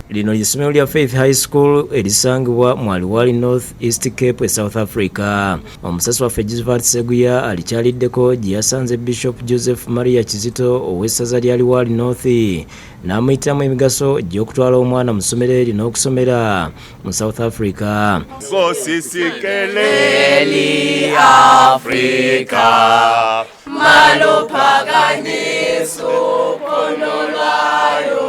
Lino ly'essomero lya Faith High School erisangibwa mu Aliwali North East Cape, South Africa. Omusasi waffe Josephat Seguya alikyaliddeko gye yasanze Bishop Joseph Maria Kizito ow'essaza lya Aliwali North n'amuyitamu emigaso gy'okutwala omwana mu ssomero eri n'okusomera mu South Africa. Gosisikele Afrika malopaganyiswa ponolayo.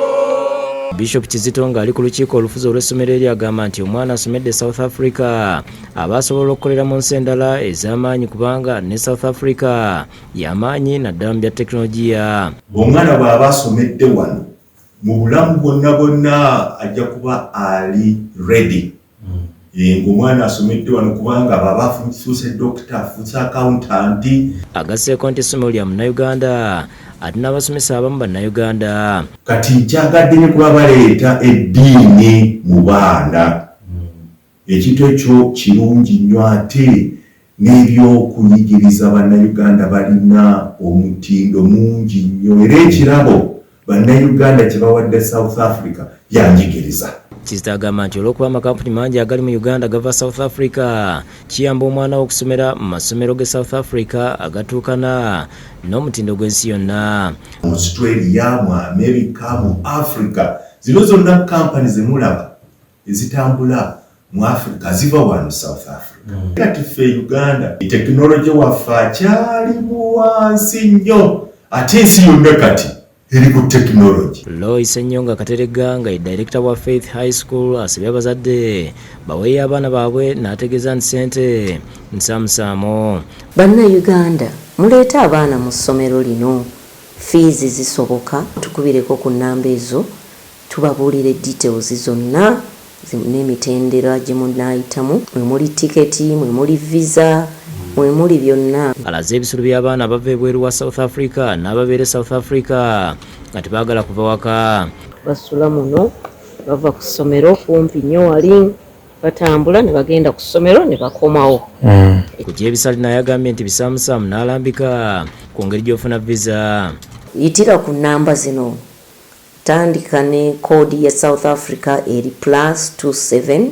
Bishop Kizito ng'ali ku lukiiko olufuzi olw'essomero eri agamba nti omwana asomedde South Africa aba asobola okukolera mu nsi endala ez'amaanyi kubanga ne South Africa y'amaanyi naddala mu bya tekinologiya. Omwana bw'aba asomedde wano mu bulamu bwonna ajja kuba ali ready. Ng'omwana asomedde wano kubanga baba afuuse dokita, afuuse akawuntanti. Agasseeko nti essomero lya Munnayuganda ate n'abasomesa abamu Bannayuganda. Kati nkyagadde ne kuba baleeta eddiini mu baana. Ekintu ekyo kirungi nnyo ate n'ebyokuyigiriza Bannayuganda balina omutindo mungi nnyo era ekirabo Bannayuganda kye bawadde South Africa byanjigiriza. Kizito agamba nti olw'okuba amakampuni mangi agali mu Uganda gava South Africa kiyamba omwana okusomera mu masomero ge South Africa agatuukana n'omutindo gw'ensi yonna. Mu Australia, mu America, mu Africa, zino zonna kampani zemulaba ezitambula mu Africa ziva wano South Africa. Kati ffe Uganda tekinologi waffe akyali wansi nnyo ate ensi yonna kati eri ku tekinologi. Loy Senyonga Kateregga nga ye director wa Faith High School asabye abazadde baweeyo abaana baabwe n'ategeeza nti ssente nsaamusaamu. Bannayuganda muleeta abaana mu ssomero lino, fees zisoboka, tukubireko ku nnamba ezo tubabuulire details zonna n'emitendera gye munaayitamu, mwe muli tiketi, mwe muli visa, mwe muli byonna. Alaze ebisolo by'abaana abava ebweru wa South Africa n'ababeera South Africa nga tebaagala kuva waka. Basula muno bava ku ssomero kumpi nnyo wali, batambula ne bagenda ku ssomero ne bakomawo. Ku gy'ebisale naye agambye nti bisaamusaamu n'alambika ku ngeri gy'ofuna visa. Yitira ku nnamba zino, tandika ne koodi ya South Africa eri +27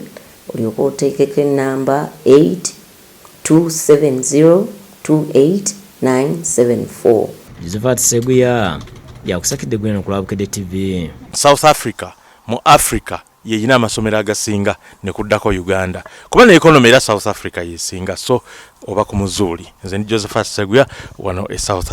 olyoka oteekeko ennamba 82702894. Josephat Seguya yakusakidde gweno ku Bukedde South Africa mu Africa yeyina amasomero agasinga ne kuddako Uganda kuba ne ekonomi era South Africa yesinga, so oba ku muzuuli. Nze ndi Josephat Seguya wano e South Africa.